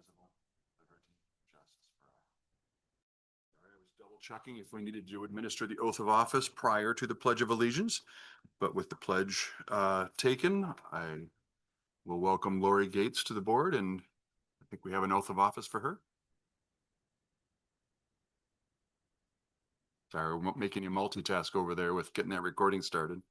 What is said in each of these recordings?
indivisible, liberty, justice for all. All right, I was double checking if we needed to administer the oath of office prior to the Pledge of Allegiance, but with the pledge taken, I will welcome Lori Gates to the board, and I think we have an oath of office for her. Sorry, we're making you multitask over there with getting that recording started.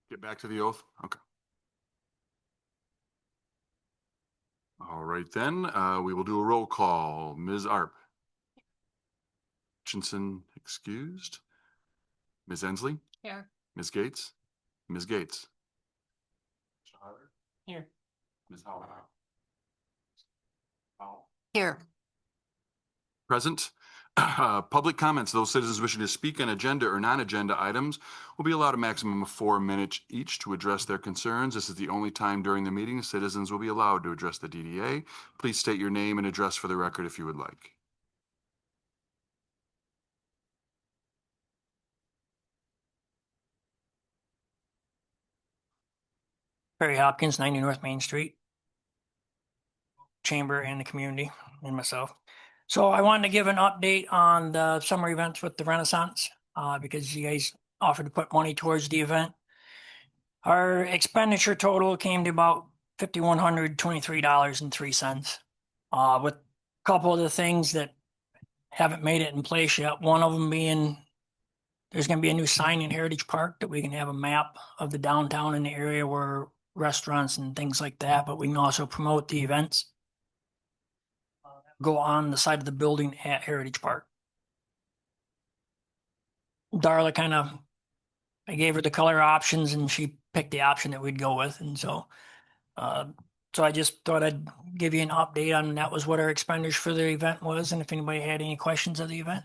Get back to the oath. Okay. All right, then we will do a roll call. Ms. Arp. Hutchinson excused. Ms. Ensley. Here. Ms. Gates. Ms. Gates. Here. Ms. Howard. Here. Present. Public comments. Those citizens wishing to speak on agenda or non-agenda items will be allowed a maximum of 4 minutes each to address their concerns. This is the only time during the meeting citizens will be allowed to address the DDA. Please state your name and address for the record if you would like. Barry Hopkins, 90 North Main Street. Chamber and the community and myself. So I wanted to give an update on the summer events with the Renaissance because you guys offered to put money towards the event. Our expenditure total came to about $5,123.03. With a couple of the things that haven't made it in place yet. One of them being there's going to be a new sign in Heritage Park that we can have a map of the downtown in the area where restaurants and things like that, but we can also promote the events. Go on the side of the building at Heritage Park. Darla I gave her the color options and she picked the option that we'd go with. And so I just thought I'd give you an update on that was what our expenditure for the event was. And if anybody had any questions of the event.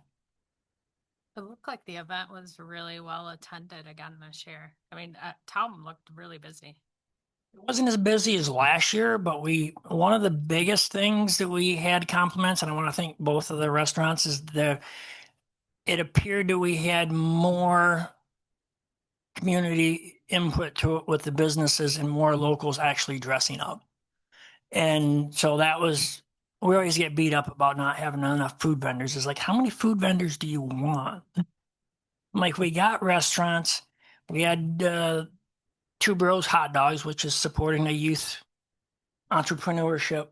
It looked like the event was really well attended again this year. I mean, town looked really busy. It wasn't as busy as last year, but one of the biggest things that we had compliments, and I want to thank both of the restaurants, is it appeared that we had more community input to it with the businesses and more locals actually dressing up. And so we always get beat up about not having enough food vendors. It's like, how many food vendors do you want? Like, we got restaurants, we had Two Bros Hot Dogs, which is supporting the youth entrepreneurship.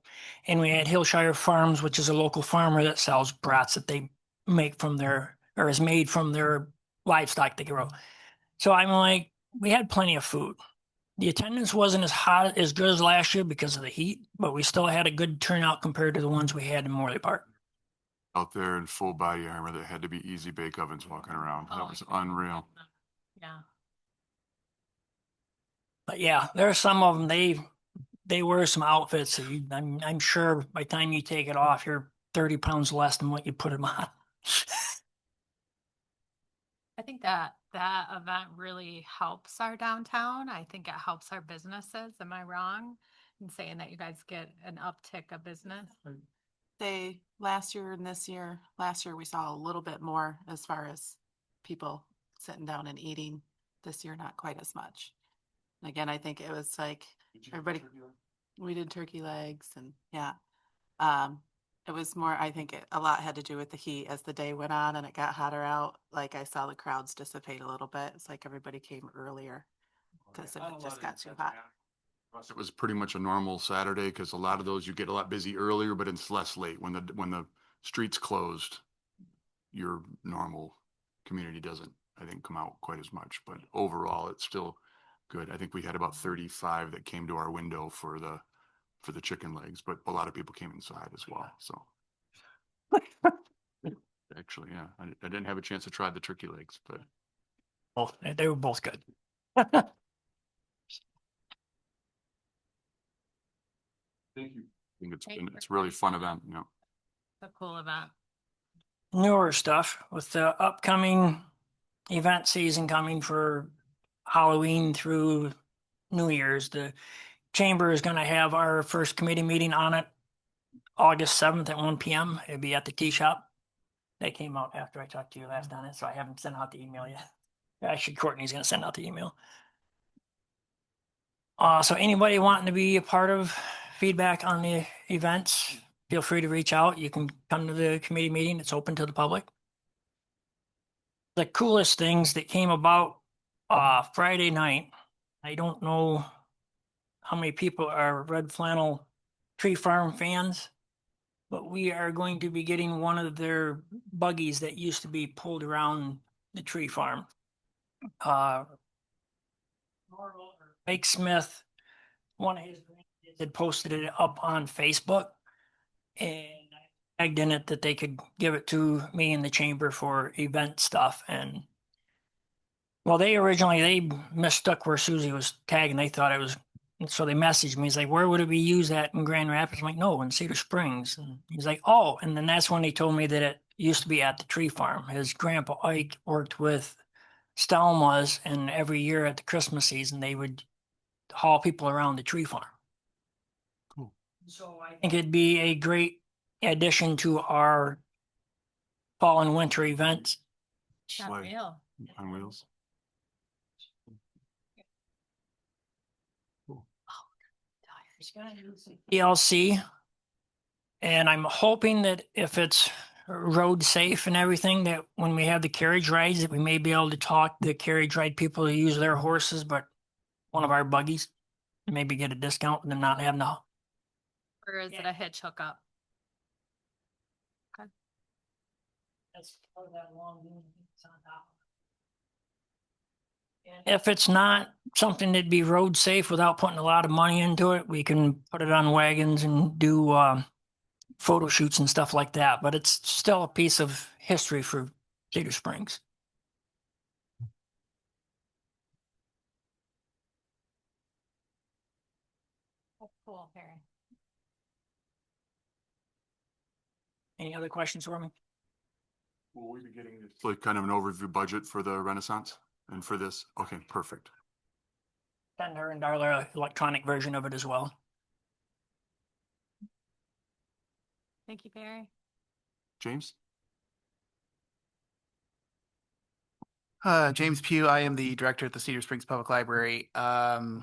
And we had Hillshire Farms, which is a local farmer that sells brats that they make is made from their livestock they grow. So I'm like, we had plenty of food. The attendance wasn't as good as last year because of the heat, but we still had a good turnout compared to the ones we had in Morley Park. Out there in full body armor that had to be easy bake ovens walking around. That was unreal. Yeah. But yeah, there are some of them, they wear some outfits that I'm sure by the time you take it off, you're 30 pounds less than what you put them on. I think that event really helps our downtown. I think it helps our businesses. Am I wrong in saying that you guys get an uptick of business? Last year and this year, last year we saw a little bit more as far as people sitting down and eating. This year, not quite as much. And again, I think it was like we did turkey legs and yeah. It was more, I think a lot had to do with the heat as the day went on and it got hotter out. Like I saw the crowds dissipate a little bit. It's like everybody came earlier because it just got too hot. It was pretty much a normal Saturday because a lot of those you get a lot busy earlier, but it's less late when the streets closed. Your normal community doesn't, I think, come out quite as much, but overall it's still good. I think we had about 35 that came to our window for the chicken legs, but a lot of people came inside as well. So actually, yeah, I didn't have a chance to try the turkey legs, but they were both good. Thank you. I think it's really fun event. You know, It's a cool event. Newer stuff with the upcoming event season coming for Halloween through New Year's. The chamber is going to have our first committee meeting on it August 7th at 1 p.m. It'll be at the tea shop. They came out after I talked to you last on it, so I haven't sent out the email yet. Actually, Courtney's going to send out the email. So anybody wanting to be a part of feedback on the events, feel free to reach out. You can come to the committee meeting. It's open to the public. The coolest things that came about Friday night, I don't know how many people are Red Flannel Tree Farm fans, but we are going to be getting one of their buggies that used to be pulled around the tree farm. Mike Smith, one of his grandkids had posted it up on Facebook, and I tagged in it that they could give it to me in the chamber for event stuff. And well, they mistook where Susie was tagging. They thought it was, so they messaged me. He's like, "Where would it be used at in Grand Rapids?" I'm like, "No, in Cedar Springs." And he's like, "Oh," and then that's when he told me that it used to be at the tree farm. His grandpa Ike worked with Stelma's, and every year at the Christmas season, they would haul people around the tree farm. Cool. So I think it'd be a great addition to our fall and winter events. Not Sleigh real. on wheels. DLC, and I'm hoping that if it's road safe and everything, that when we have the carriage rides, that we may be able to talk the carriage ride people to use their horses, but one of our buggies, maybe get a discount and them not having to. Or is it a hitch hookup? That's part of that long unit that's on top. If it's not something that'd be road safe without putting a lot of money into it, we can put it on wagons and do photo shoots and stuff like that. But it's still a piece of history for Cedar Springs. Oh, cool, Harry. Any other questions for me? Will we be getting this? Like kind of an overview budget for the Renaissance and for this? Okay, perfect. Send her and Darla electronic version of it as well. Thank you, Barry. James? James Pugh. I am the director at the Cedar Springs Public Library. My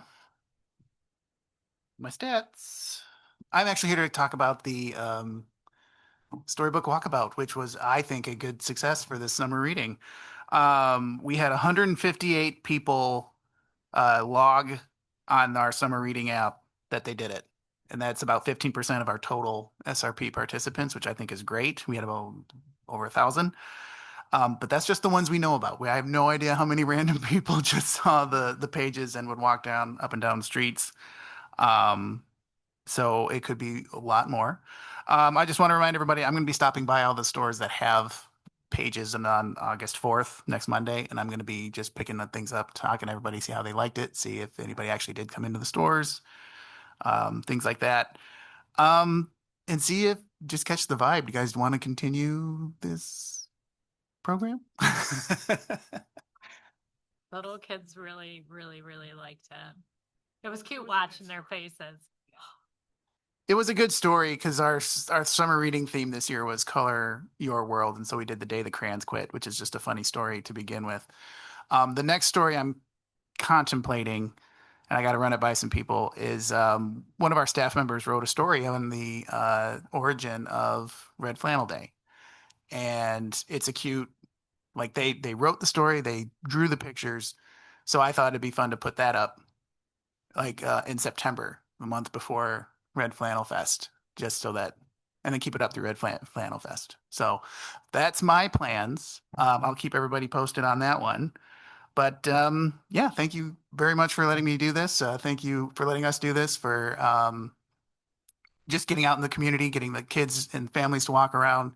stats. I'm actually here to talk about the Storybook Walkabout, which was, I think, a good success for this summer reading. We had 158 people log on our summer reading app that they did it. And that's about 15% of our total SRP participants, which I think is great. We had about over 1,000. But that's just the ones we know about. I have no idea how many random people just saw the pages and would walk up and down the streets. So it could be a lot more. I just want to remind everybody, I'm going to be stopping by all the stores that have pages and on August 4th, next Monday, and I'm going to be just picking the things up, talking to everybody, see how they liked it, see if anybody actually did come into the stores, things like that. And see if, just catch the vibe. You guys want to continue this program? Little kids really, really, really liked it. It was cute watching their faces. It was a good story because our summer reading theme this year was Color Your World, and so we did The Day the Crayons Quit, which is just a funny story to begin with. The next story I'm contemplating, and I got to run it by some people, is one of our staff members wrote a story on the origin of Red Flannel Day, and it's a cute, like they wrote the story, they drew the pictures, so I thought it'd be fun to put that up, like in September, a month before Red Flannel Fest, just so that, and then keep it up through Red Flannel Fest. So that's my plans. I'll keep everybody posted on that one. But yeah, thank you very much for letting me do this. Thank you for letting us do this, for just getting out in the community, getting the kids and families to walk around.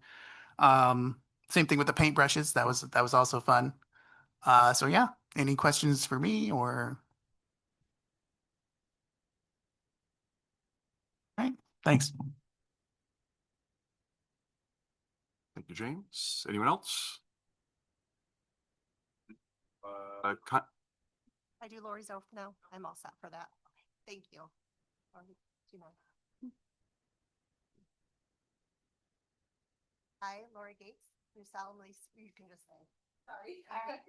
Same thing with the paintbrushes. That was also fun. So yeah, any questions for me or? All right, thanks. Thank you, James. Anyone else? I do Lori's oath. No, I'm all set for that. Thank you. Lori, do you mind? I, Lori Gates, do solemnly, you can just say, sorry. I,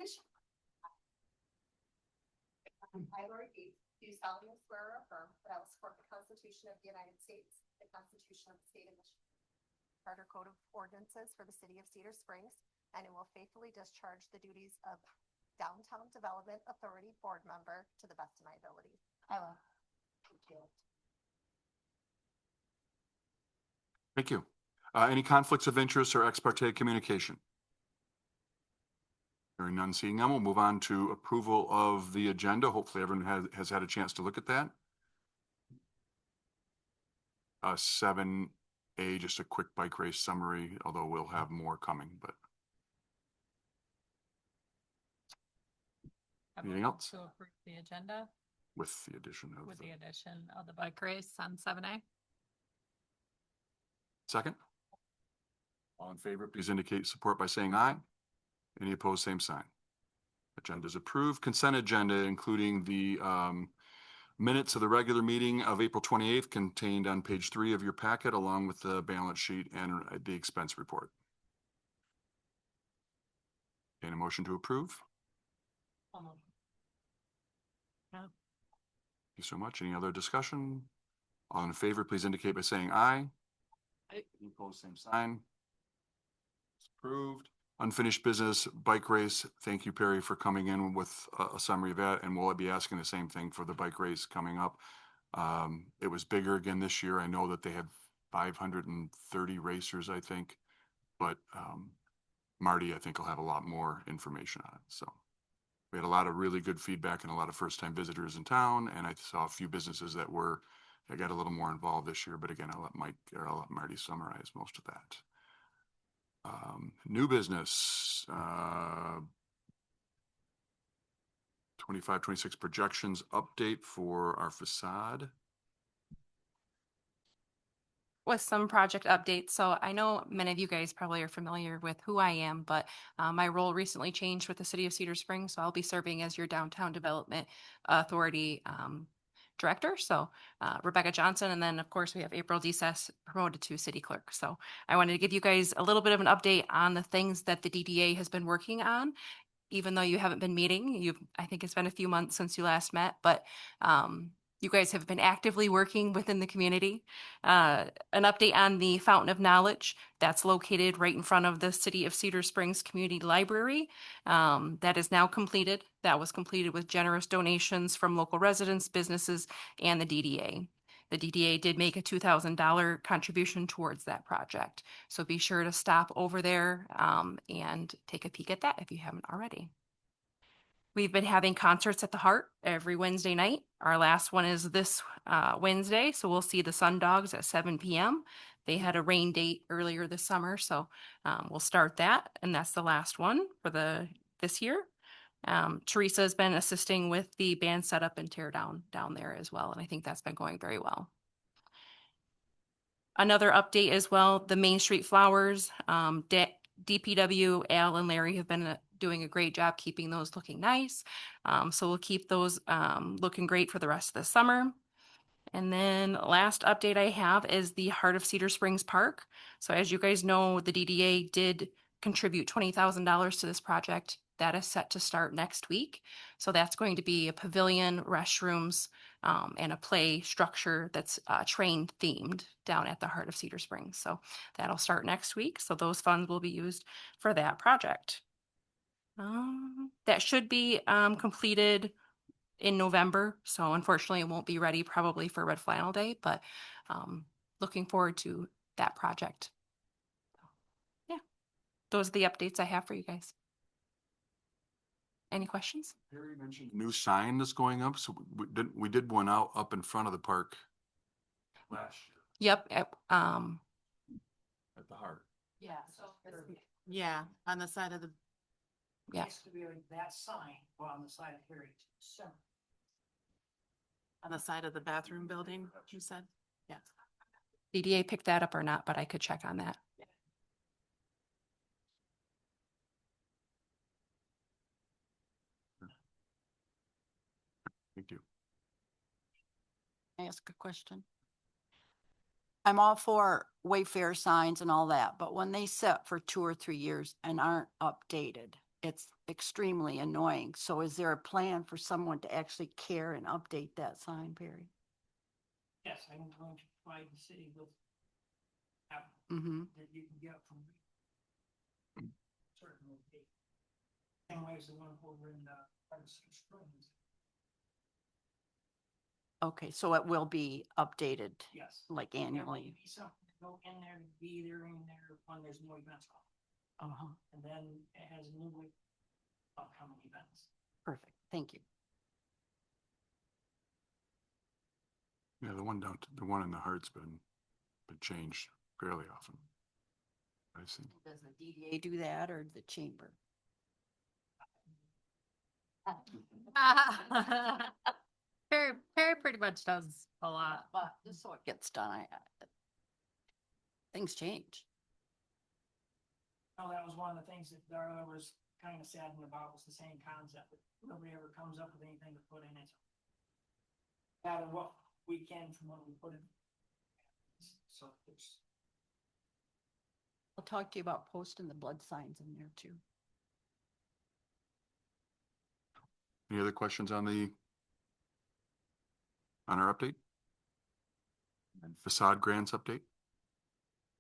Lori Gates, do solemnly swear or affirm that I will support the Constitution of the United States, the Constitution of the State of Michigan, Charter Code of Ordinances for the City of Cedar Springs, and I will faithfully discharge the duties of Downtown Development Authority Board Member to the best of my ability. I will. Thank you. Thank you. Any conflicts of interest or ex parte communication? Hearing none, seeing none, we'll move on to approval of the agenda. Hopefully everyone has had a chance to look at that. 7A, just a quick bike race summary, although we'll have more coming, but. Anything else? To approve the agenda With the addition of with the addition of the bike race on 7A. second. All in favor, please indicate support by saying aye. Any opposed, same sign. Agenda is approved. Consent agenda, including the minutes of the regular meeting of April 28th, contained on page 3 of your packet, along with the balance sheet and the expense report. And a motion to approve? Thank you so much. Any other discussion? All in favor, please indicate by saying aye. Any opposed, same sign. It's approved. Unfinished business bike race. Thank you, Perry, for coming in with a summary of that. And we'll be asking the same thing for the bike race coming up. It was bigger again this year. I know that they had 530 racers, I think, but Marty, I think, will have a lot more information on it. So we had a lot of really good feedback and a lot of first-time visitors in town. And I saw a few businesses that got a little more involved this year. But again, I'll let Marty summarize most of that. New business, 25-26 projections update for our facade. With some project updates. So I know many of you guys probably are familiar with who I am, but my role recently changed with the City of Cedar Springs. So I'll be serving as your Downtown Development Authority Director. So Rebecca Johnson. And then of course we have April Deses promoted to City Clerk. So I wanted to give you guys a little bit of an update on the things that the DDA has been working on. Even though you haven't been meeting, I think it's been a few months since you last met, but you guys have been actively working within the community. An update on the Fountain of Knowledge that's located right in front of the City of Cedar Springs Community Library. That is now completed. That was completed with generous donations from local residents, businesses, and the DDA. The DDA did make a $2,000 contribution towards that project. So be sure to stop over there and take a peek at that if you haven't already. We've been having concerts at the Heart every Wednesday night. Our last one is this Wednesday, so we'll see the Sundogs at 7 p.m. They had a rain date earlier this summer, so we'll start that, and that's the last one for this year. Teresa has been assisting with the band setup and tear down there as well, and I think that's been going very well. Another update as well, the Main Street Flowers, DPW, Al and Larry have been doing a great job keeping those looking nice. So we'll keep those looking great for the rest of the summer. And then last update I have is the Heart of Cedar Springs Park. So as you guys know, the DDA did contribute $20,000 to this project. That is set to start next week. So that's going to be a pavilion, restrooms, and a play structure that's train themed down at the Heart of Cedar Springs. So that'll start next week. So those funds will be used for that project. That should be completed in November. So unfortunately it won't be ready probably for Red Flannel Day, but looking forward to that project. Yeah, those are the updates I have for you guys. Any questions? Harry mentioned new sign that's going up. So we did one up in front of the park last year. Yep. At the Heart. Yeah, so. Yeah, on the side of the, Yeah. Next to be that sign on the side of Harry. So. on the side of the bathroom building, you said? Yeah. DDA picked that up or not, but I could check on that. Ask a question? I'm all for Wayfair signs and all that, but when they sit for 2 or 3 years and aren't updated, it's extremely annoying. So is there a plan for someone to actually care and update that sign, Perry? Yes, I'm going to provide the city with app Mm-hmm. that you can get from certain locations. Same way as the one over in Hardison Springs. Okay, so it will be updated Yes. like There will annually. be something to go in there, to be there in there when there's no events on. Uh-huh. And then it has new upcoming events. Perfect. Thank you. Yeah, the one in the Heart's been changed fairly often. I've seen. Does the DDA do that or the chamber? Perry pretty much does a lot. But just so it gets done, things change. Oh, that was one of the things that Darla was kind of saddened about, was the same concept, that nobody ever comes up with anything to put in it. Gather what we can from what we put in. So there's, I'll talk to you about posting the blood signs in there too. Any other questions on our update? Facade grants update?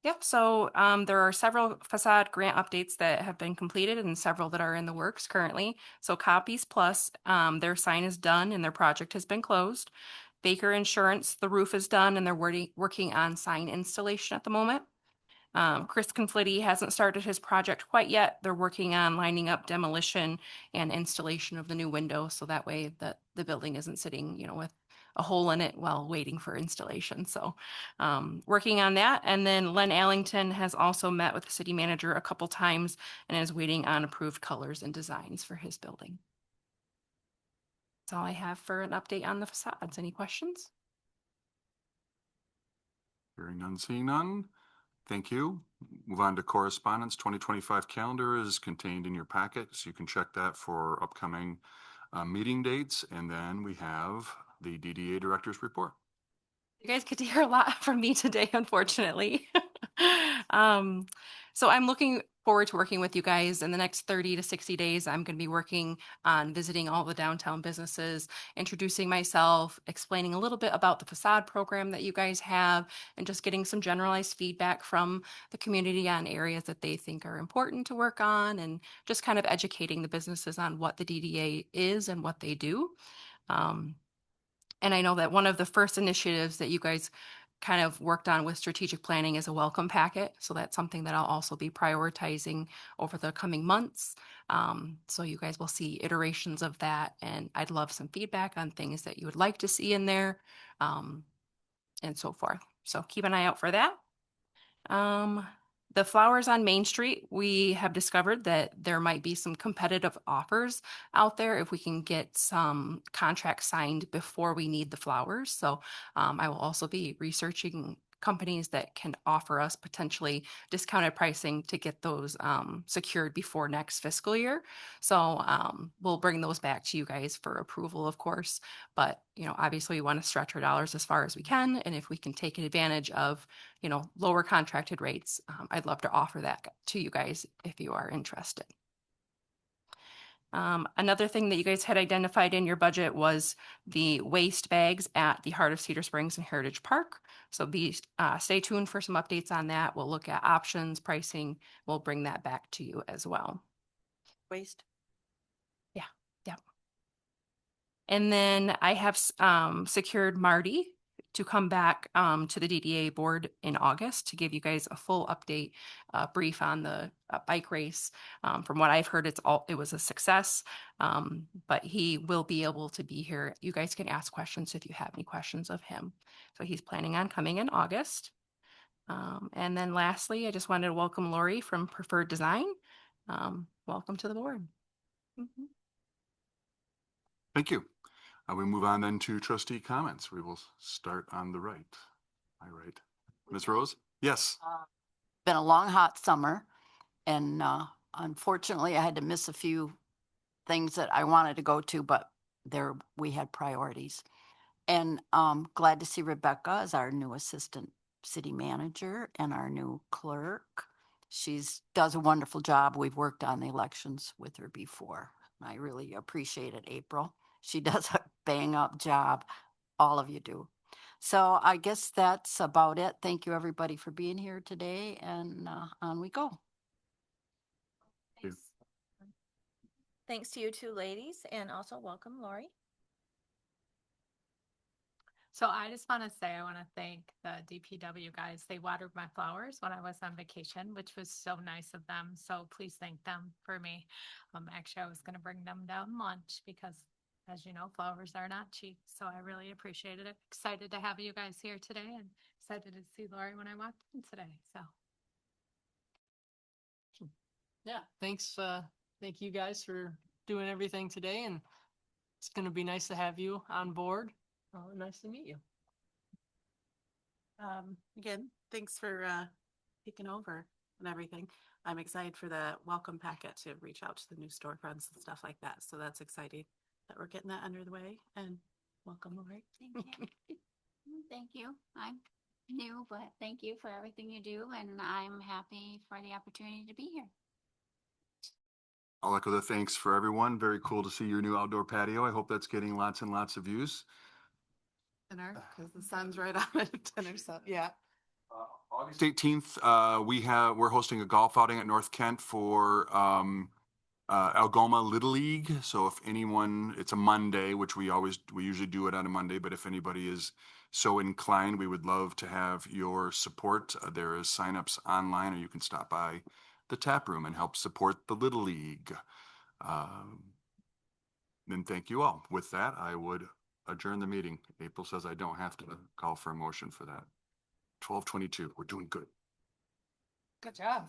Yep, so there are several facade grant updates that have been completed and several that are in the works currently. So Copies Plus, their sign is done and their project has been closed. Baker Insurance, the roof is done and they're working on sign installation at the moment. Chris Conflitti hasn't started his project quite yet. They're working on lining up demolition and installation of the new window, so that way that the building isn't sitting, with a hole in it while waiting for installation. So working on that. And then Len Allington has also met with the city manager a couple times and is waiting on approved colors and designs for his building. That's all I have for an update on the facades. Any questions? Hearing none, seeing none. Thank you. Move on to correspondence. 2025 calendar is contained in your packet, so you can check that for upcoming meeting dates. And then we have the DDA Director's Report. You guys get to hear a lot from me today, unfortunately. So I'm looking forward to working with you guys in the next 30 to 60 days. I'm going to be working on visiting all the downtown businesses, introducing myself, explaining a little bit about the facade program that you guys have, and just getting some generalized feedback from the community on areas that they think are important to work on, and just kind of educating the businesses on what the DDA is and what they do. And I know that one of the first initiatives that you guys kind of worked on with strategic planning is a welcome packet. So that's something that I'll also be prioritizing over the coming months. So you guys will see iterations of that. And I'd love some feedback on things that you would like to see in there, and so forth. So keep an eye out for that. The flowers on Main Street, we have discovered that there might be some competitive offers out there if we can get some contracts signed before we need the flowers. So I will also be researching companies that can offer us potentially discounted pricing to get those secured before next fiscal year. So we'll bring those back to you guys for approval, of course. But, obviously we want to stretch our dollars as far as we can. And if we can take advantage of, lower contracted rates, I'd love to offer that to you guys if you are interested. Another thing that you guys had identified in your budget was the waste bags at the Heart of Cedar Springs and Heritage Park. So stay tuned for some updates on that. We'll look at options, pricing. We'll bring that back to you as well. Waste? Yeah. And then I have secured Marty to come back to the DDA board in August to give you guys a full update brief on the bike race. From what I've heard, it was a success, but he will be able to be here. You guys can ask questions if you have any questions of him. So he's planning on coming in August. And then lastly, I just wanted to welcome Lori from Preferred Design. Welcome to the board. Mm-hmm. Thank you. We move on then to trustee comments. We will start on the right. My right. Ms. Rose? Yes. Been a long, hot summer, and unfortunately, I had to miss a few things that I wanted to go to, but we had priorities. And glad to see Rebecca as our new assistant city manager and our new clerk. Does a wonderful job. We've worked on the elections with her before. I really appreciate it, April. She does a bang up job. All of you do. So I guess that's about it. Thank you, everybody, for being here today, and on we go. you. Thanks. Thanks to you two ladies, and also welcome Lori. So I just want to say, I want to thank the DPW guys. They watered my flowers when I was on vacation, which was so nice of them. So please thank them for me. Actually, I was going to bring them down lunch because, as you know, flowers are not cheap. So I really appreciated it. Excited to have you guys here today and excited to see Lori when I walked in today. So Yeah, thanks. Thank you guys for doing everything today, and it's going to be nice to have you on board. Nice to meet you. Again, thanks for taking over and everything. I'm excited for the welcome packet to reach out to the new storefronts and stuff like that. So that's exciting that we're getting that under the way, and welcome, Lori. Thank you. Thank you. I'm new, but thank you for everything you do, and I'm happy for the opportunity to be here. I'll echo the thanks for everyone. Very cool to see your new outdoor patio. I hope that's getting lots and lots of views. Dinner, because the sun's right on it. Dinner, so yeah. August 18th, we're hosting a golf outing at North Kent for Algoma Little League. So if anyone, it's a Monday, which we usually do it on a Monday, but if anybody is so inclined, we would love to have your support. There is signups online, or you can stop by the tap room and help support the Little League. Then thank you all. With that, I would adjourn the meeting. April says I don't have to call for a motion for that. 12:22. We're doing good. good job.